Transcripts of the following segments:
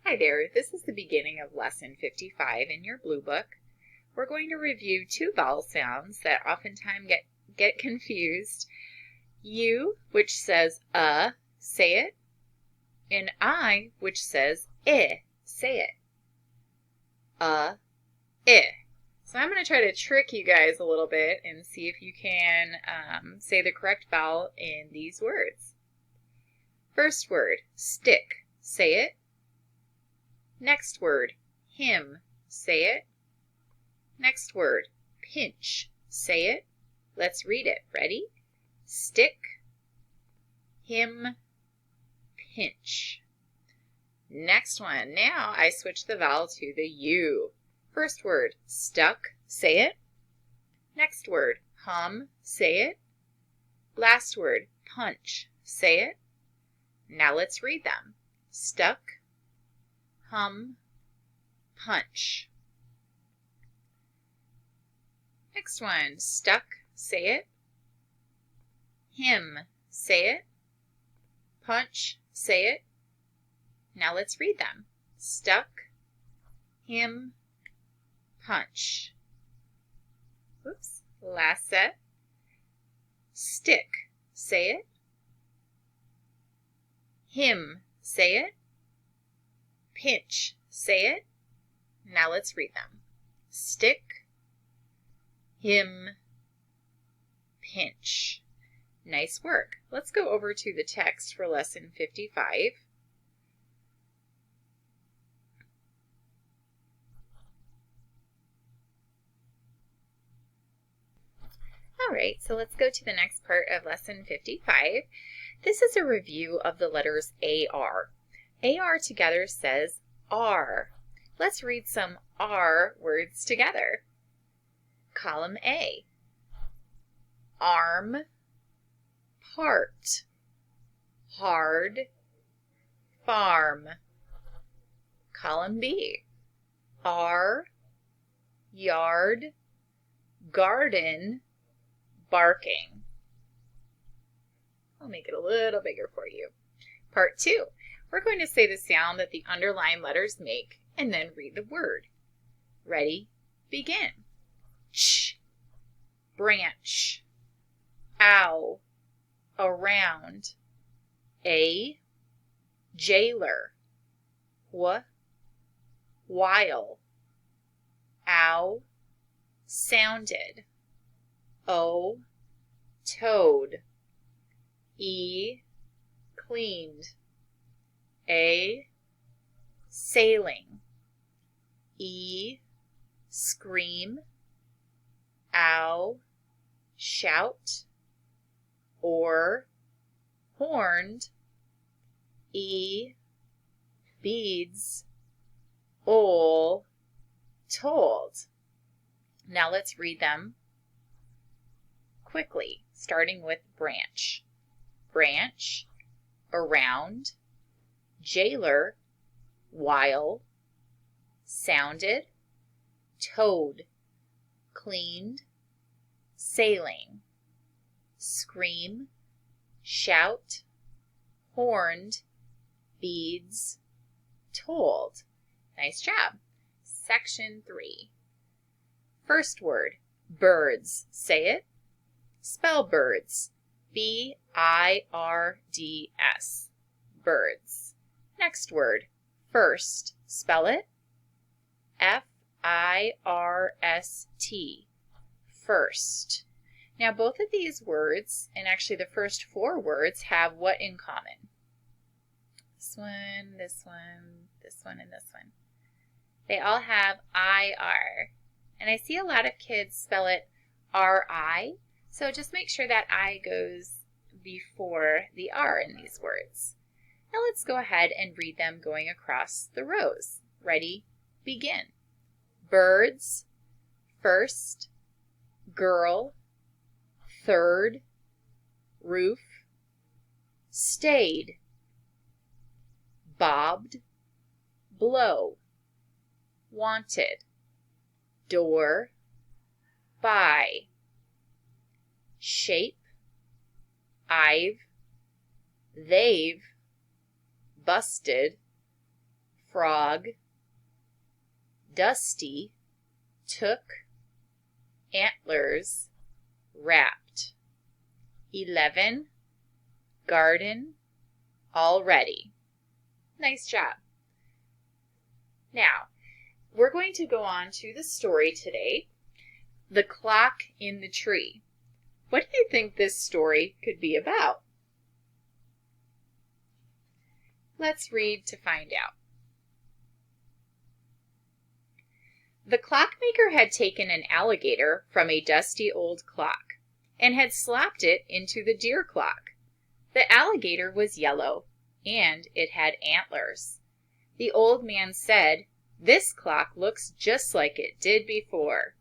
Hi there, this is the beginning of Lesson 55 in your Blue Book. We're going to review two vowel sounds that oftentimes get confused. U, which says say it, and I, which says say it. I. So I'm going to try to trick you guys a little bit and see if you can say the correct vowel in these words. First word, stick, say it. Next word, him, say it. Next word, pinch, say it. Let's read it. Ready? Stick, him, pinch. Next one. Now I switch the vowel to the U. First word, stuck, say it. Next word, hum, say it. Last word, punch, say it. Now let's read them. Stuck, hum, punch. Next one, stuck, say it. Him, say it. Punch, say it. Now let's read them. Stuck, him, punch. Oops. Last set. Stick, say it. Him, say it. Pinch, say it. Now let's read them. Stick, him, pinch. Nice work. Let's go over to the text for Lesson 55. All right, so let's go to the next part of Lesson 55. This is a review of the letters AR. AR together says R. Let's read some R words together. Column A. Arm, part, hard, farm. Column B. R, yard, garden, barking. I'll make it a little bigger for you. Part 2. We're going to say the sound that the underlined letters make and then read the word. Ready? Begin. Ch, branch, ow, around, a, jailer, while, ow, sounded, o, toad, e, cleaned, a, sailing, e, scream, ow, shout, or, horned, e, beads, ol, told. Now let's read them quickly, starting with branch. Branch, around, jailer, while, sounded, toad, cleaned, sailing, scream, shout, horned, beads, told. Nice job. Section 3. First word, birds. Say it. Spell birds. B-I-R-D-S. Birds. Next word, first. Spell it. F-I-R-S-T. First. Now both of these words, and actually the first 4 words, have what in common? This one, this one, this one, and this one. They all have I-R. And I see a lot of kids spell it R-I. So just make sure that I goes before the R in these words. Now let's go ahead and read them going across the rows. Ready? Begin. Birds, first, girl, third, roof, stayed, bobbed, blow, wanted, door, by, shape, I've, they've, busted, frog, dusty, took, antlers, wrapped. 11, garden, already. Nice job. Now, we're going to go on to the story today, The Clock in the Tree. What do you think this story could be about? Let's read to find out. The clockmaker had taken an alligator from a dusty old clock and had slapped it into the deer clock. The alligator was yellow, and it had antlers. The old man said, "This clock looks just like it did before."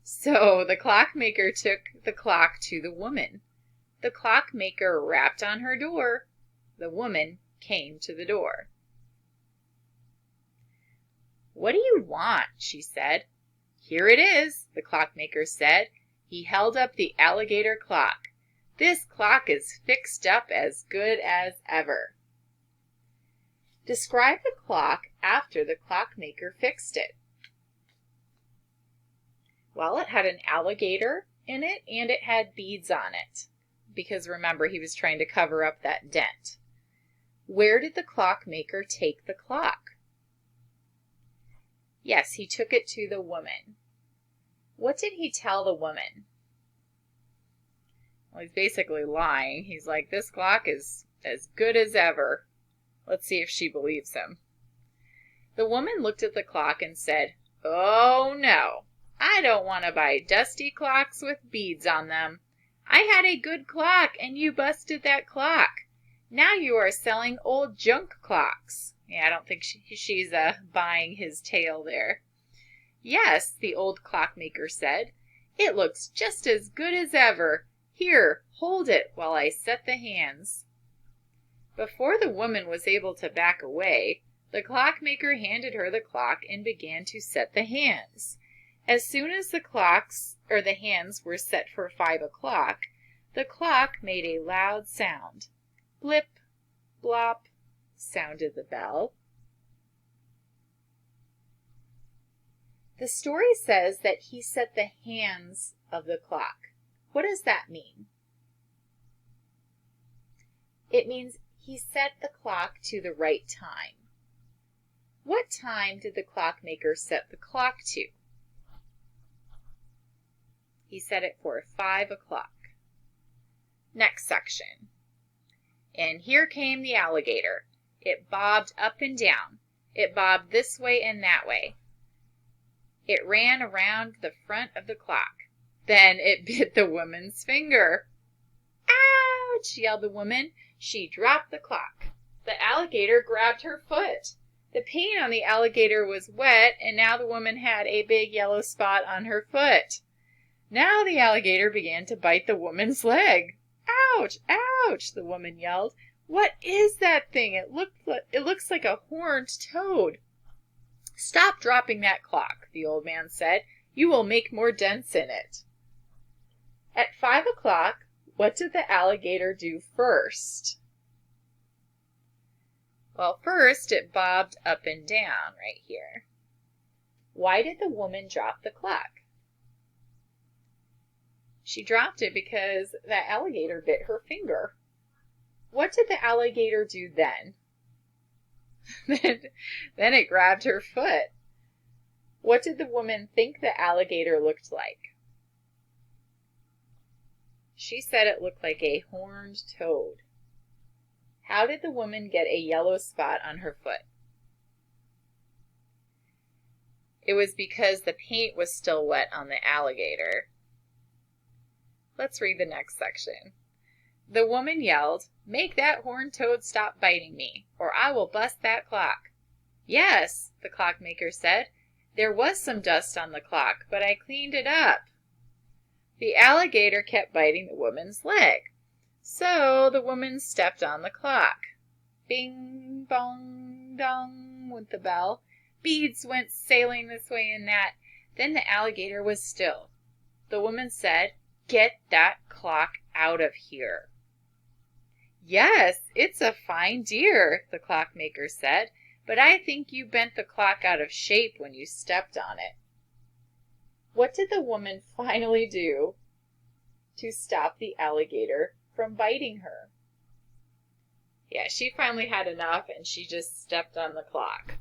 So the clockmaker took the clock to the woman. The clockmaker rapped on her door. The woman came to the door. "What do you want?" she said. "Here it is," the clockmaker said. He held up the alligator clock. "This clock is fixed up as good as ever." Describe the clock after the clockmaker fixed it. Well, it had an alligator in it and it had beads on it, because remember, he was trying to cover up that dent. Where did the clockmaker take the clock? Yes, he took it to the woman. What did he tell the woman? Well, he's basically lying. He's like, "This clock is as good as ever." Let's see if she believes him. The woman looked at the clock and said, "Oh no, I don't want to buy dusty clocks with beads on them. I had a good clock and you busted that clock. Now you are selling old junk clocks." Yeah, I don't think she's buying his tale there. "Yes," the old clockmaker said. "It looks just as good as ever. Here, hold it while I set the hands." Before the woman was able to back away, the clockmaker handed her the clock and began to set the hands. As soon as the hands were set for 5 o'clock, the clock made a loud sound. Blip, blop, sounded the bell. The story says that he set the hands of the clock. What does that mean? It means he set the clock to the right time. What time did the clockmaker set the clock to? He set it for 5 o'clock. Next section. And here came the alligator. It bobbed up and down. It bobbed this way and that way. It ran around the front of the clock. Then it bit the woman's finger. "Ouch!" yelled the woman. She dropped the clock. The alligator grabbed her foot. The paint on the alligator was wet, and now the woman had a big yellow spot on her foot. Now the alligator began to bite the woman's leg. "Ouch! Ouch!" the woman yelled. "What is that thing? It looks like a horned toad." "Stop dropping that clock," the old man said. "You will make more dents in it." At 5 o'clock, what did the alligator do first? Well, first it bobbed up and down right here. Why did the woman drop the clock? She dropped it because the alligator bit her finger. What did the alligator do then? Then it grabbed her foot. What did the woman think the alligator looked like? She said it looked like a horned toad. How did the woman get a yellow spot on her foot? It was because the paint was still wet on the alligator. Let's read the next section. The woman yelled, "Make that horned toad stop biting me, or I will bust that clock." "Yes," the clockmaker said. "There was some dust on the clock, but I cleaned it up." The alligator kept biting the woman's leg. So the woman stepped on the clock. Bing, bong, dong went the bell. Beads went sailing this way and that. Then the alligator was still. The woman said, "Get that clock out of here." "Yes, it's a fine deer," the clockmaker said, but I think you bent the clock out of shape when you stepped on it. What did the woman finally do to stop the alligator from biting her? Yeah, she finally had enough and she just stepped on the clock.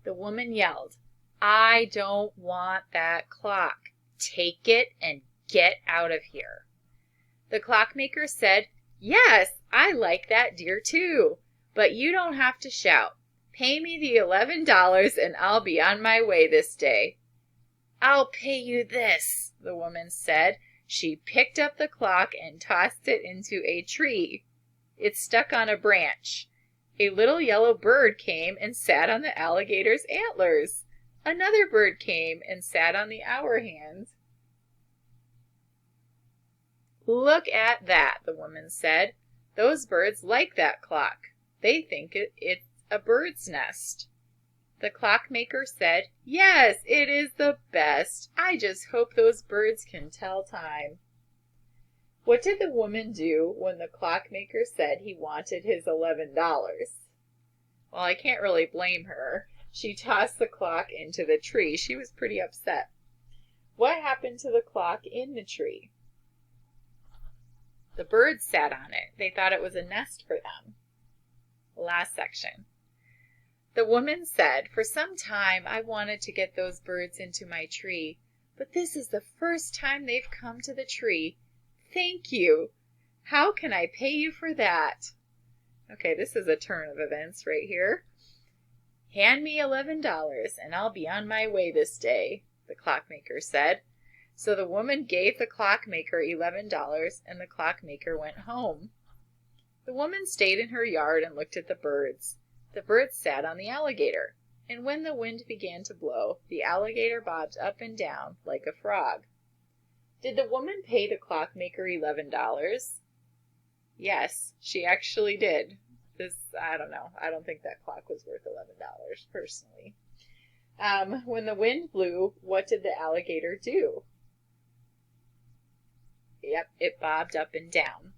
The woman yelled, "I don't want that clock. Take it and get out of here." The clockmaker said, "Yes, I like that deer too, but you don't have to shout. Pay me the $11 and I'll be on my way this day." "I'll pay you this," the woman said. She picked up the clock and tossed it into a tree. It stuck on a branch. A little yellow bird came and sat on the alligator's antlers. Another bird came and sat on the hour hand. "Look at that," the woman said. "Those birds like that clock. They think it's a bird's nest." The clockmaker said, "Yes, it is the best. I just hope those birds can tell time." What did the woman do when the clockmaker said he wanted his $11? Well, I can't really blame her. She tossed the clock into the tree. She was pretty upset. What happened to the clock in the tree? The birds sat on it. They thought it was a nest for them. Last section. The woman said, "For some time I wanted to get those birds into my tree, but this is the first time they've come to the tree. Thank you. How can I pay you for that?" Okay, this is a turn of events right here. "Hand me $11 and I'll be on my way this day," the clockmaker said. So the woman gave the clockmaker $11 and the clockmaker went home. The woman stayed in her yard and looked at the birds. The birds sat on the alligator, and when the wind began to blow, the alligator bobbed up and down like a frog. Did the woman pay the clockmaker $11? Yes, she actually did. I don't know. I don't think that clock was worth $11 personally. When the wind blew, what did the alligator do? Yep, it bobbed up and down.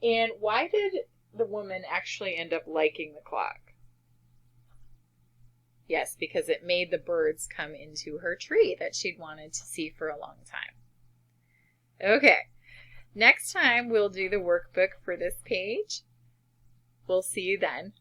And why did the woman actually end up liking the clock? Yes, because it made the birds come into her tree that she'd wanted to see for a long time. Okay, next time we'll do the workbook for this page. We'll see you then.